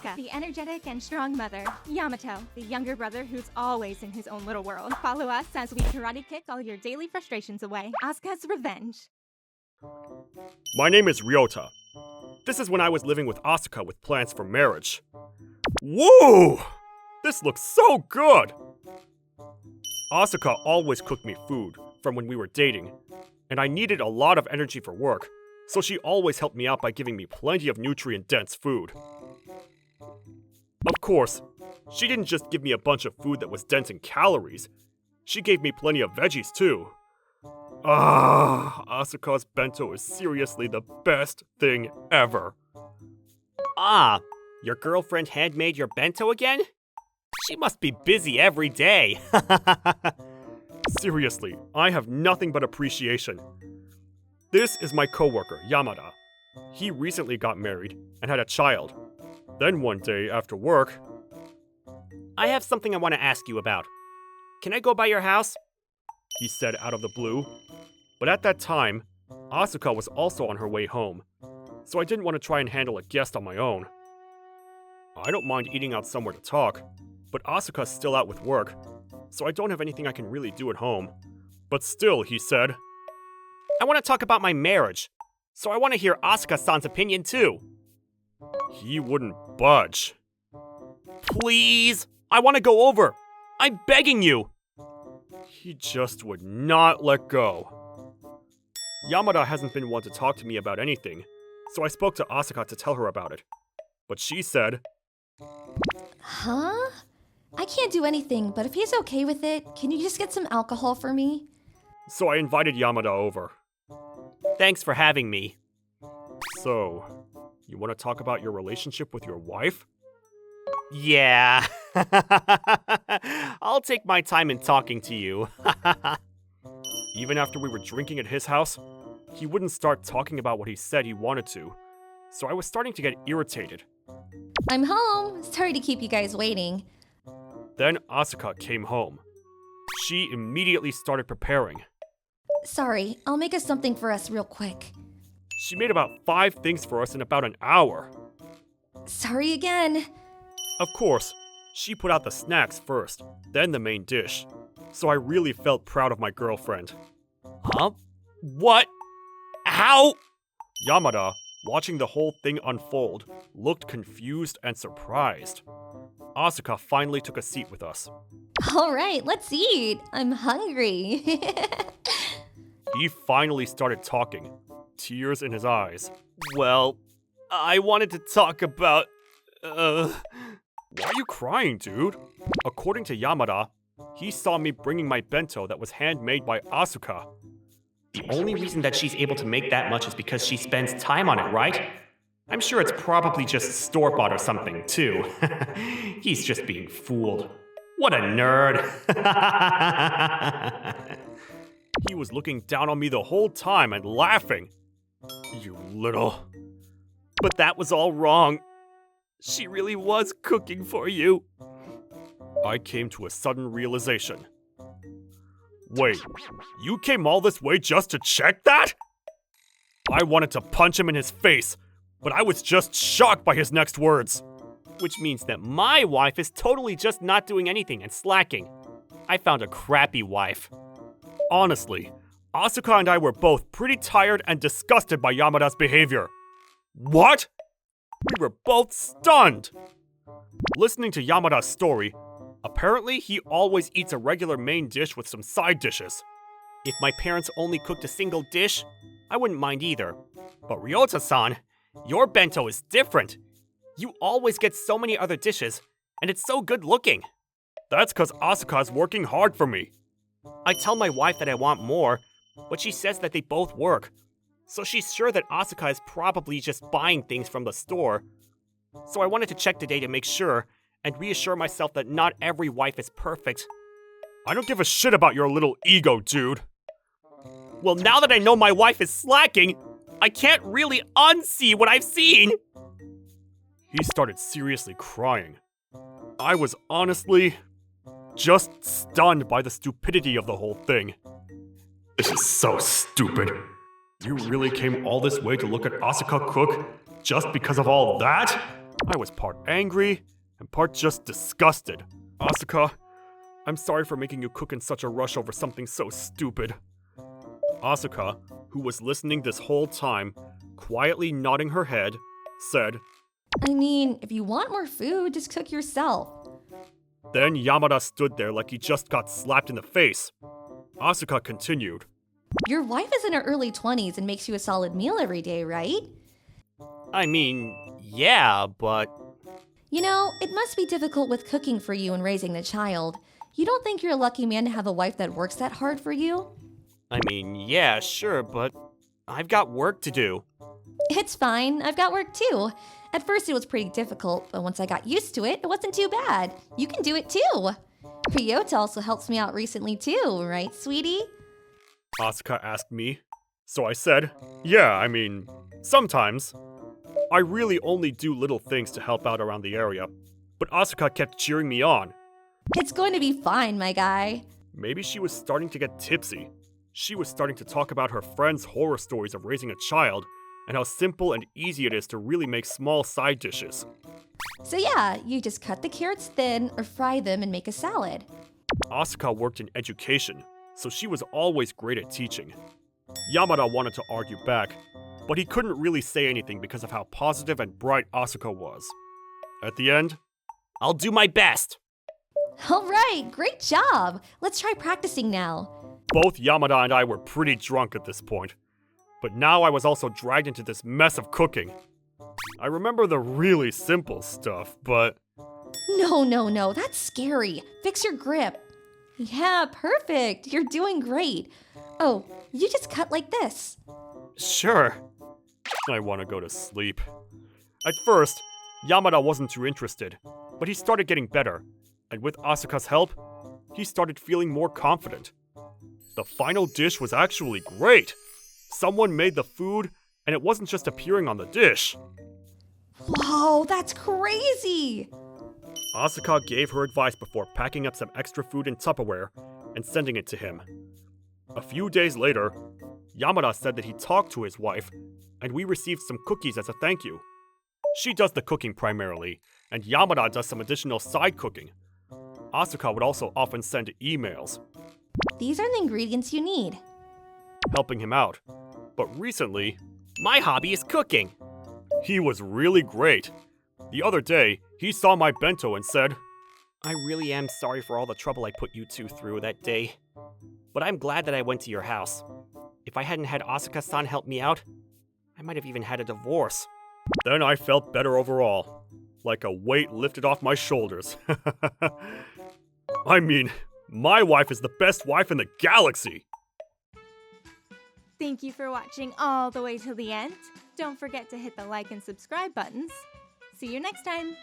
Asuka, the energetic and strong mother. Yamato, the younger brother who's always in his own little world. Follow us as we karate kick all your daily frustrations away. Asas Revenge. My name is Ryota. This is when I was living with Asuka with plans for marriage. Woo! This looks so good! Asuka always cooked me food from when we were dating, and I needed a lot of energy for work, so she always helped me out by giving me plenty of nutrient-dense food. Of course, she didn't just give me a bunch of food that was dense in calories, she gave me plenty of veggies too. Asuka's bento is seriously the best thing ever. Your girlfriend handmade your bento again? She must be busy every day. Seriously, I have nothing but appreciation. This is my coworker, Yamato. He recently got married and had a child. Then one day after work, I have something I want to ask you about. Can I go by your house? He said out of the blue. But at that time, Asuka was also on her way home, so I didn't want to try and handle a guest on my own. I don't mind eating out somewhere to talk, but Asuka's still out with work, so I don't have anything I can really do at home. But still, he said, I want to talk about my marriage, so I want to hear Asuka-san's opinion too. He wouldn't budge. Please, I want to go over. I'm begging you. He just would not let go. Yamada hasn't been one to talk to me about anything, so I spoke to Asuka to tell her about it. But she said, Huh? I can't do anything, but if he's okay with it, can you just get some alcohol for me? So I invited Yamada over. Thanks for having me. So, you want to talk about your relationship with your wife? Yeah. I'll take my time in talking to you. Even after we were drinking at his house, he wouldn't start talking about what he said he wanted to, so I was starting to get irritated. I'm home. Sorry to keep you guys waiting. Then Asuka came home. She immediately started preparing. Sorry, I'll make us something for us real quick. She made about 5 things for us in about an hour. Sorry again. Of course, she put out the snacks first, then the main dish. So I really felt proud of my girlfriend. Huh? What? How? Yamada, watching the whole thing unfold, looked confused and surprised. Asuka finally took a seat with us. All right, let's eat. I'm hungry. He finally started talking, tears in his eyes. Well, I wanted to talk about, Why are you crying, dude? According to Yamada, he saw me bringing my bento that was handmade by Asuka. The only reason that she's able to make that much is because she spends time on it, right? I'm sure it's probably just store-bought or something, too. He's just being fooled. What a nerd. He was looking down on me the whole time and laughing. You little... But that was all wrong. She really was cooking for you. I came to a sudden realization. Wait, you came all this way just to check that? I wanted to punch him in his face, but I was just shocked by his next words. Which means that my wife is totally just not doing anything and slacking. I found a crappy wife. Honestly, Asuka and I were both pretty tired and disgusted by Yamada's behavior. What? We were both stunned. Listening to Yamada's story, apparently he always eats a regular main dish with some side dishes. If my parents only cooked a single dish, I wouldn't mind either. But Ryota-san, your bento is different. You always get so many other dishes, and it's so good looking. That's because Asuka's working hard for me. I tell my wife that I want more, but she says that they both work. So she's sure that Asuka is probably just buying things from the store. So I wanted to check today to make sure, and reassure myself that not every wife is perfect. I don't give a shit about your little ego, dude. Well, now that I know my wife is slacking, I can't really unsee what I've seen. He started seriously crying. I was honestly just stunned by the stupidity of the whole thing. This is so stupid. You really came all this way to look at Asuka cook just because of all that? I was part angry and part just disgusted. Asuka, I'm sorry for making you cook in such a rush over something so stupid. Asuka, who was listening this whole time, quietly nodding her head, said, I mean, if you want more food, just cook yourself. Then Yamada stood there like he just got slapped in the face. Asuka continued, Your wife is in her early 20s and makes you a solid meal every day, right? I mean, yeah, but You know, it must be difficult with cooking for you and raising the child. You don't think you're a lucky man to have a wife that works that hard for you? I mean, yeah, sure, but I've got work to do. It's fine. I've got work too. At first it was pretty difficult, but once I got used to it, it wasn't too bad. You can do it too. Ryota also helps me out recently too, right, sweetie? Asuka asked me. So I said, yeah, I mean, sometimes. I really only do little things to help out around the area. But Asuka kept cheering me on. It's going to be fine, my guy. Maybe she was starting to get tipsy. She was starting to talk about her friends' horror stories of raising a child, and how simple and easy it is to really make small side dishes. So yeah, you just cut the carrots thin or fry them and make a salad. Asuka worked in education, so she was always great at teaching. Yamada wanted to argue back, but he couldn't really say anything because of how positive and bright Asuka was. At the end, I'll do my best. All right, great job. Let's try practicing now. both Yamada and I were pretty drunk at this point. But now I was also dragged into this mess of cooking. I remember the really simple stuff, but... No, that's scary. Fix your grip. Yeah, perfect. You're doing great. Oh, you just cut like this. Sure. I want to go to sleep. At first, Yamada wasn't too interested, but he started getting better, and with Asuka's help, he started feeling more confident. The final dish was actually great. Someone made the food, and it wasn't just appearing on the dish. Whoa, that's crazy! Asuka gave her advice before packing up some extra food in Tupperware and sending it to him. A few days later, Yamada said that he talked to his wife, and we received some cookies as a thank you. She does the cooking primarily, and Yamada does some additional side cooking. Asuka would also often send emails, These are the ingredients you need. helping him out. But recently, My hobby is cooking. he was really great. The other day, he saw my bento and said, I really am sorry for all the trouble I put you two through that day. But I'm glad that I went to your house. If I hadn't had Asuka-san help me out, I might have even had a divorce. Then I felt better overall, like a weight lifted off my shoulders. I mean, my wife is the best wife in the galaxy! Thank you for watching all the way till the end. Don't forget to hit the like and subscribe buttons. See you next time!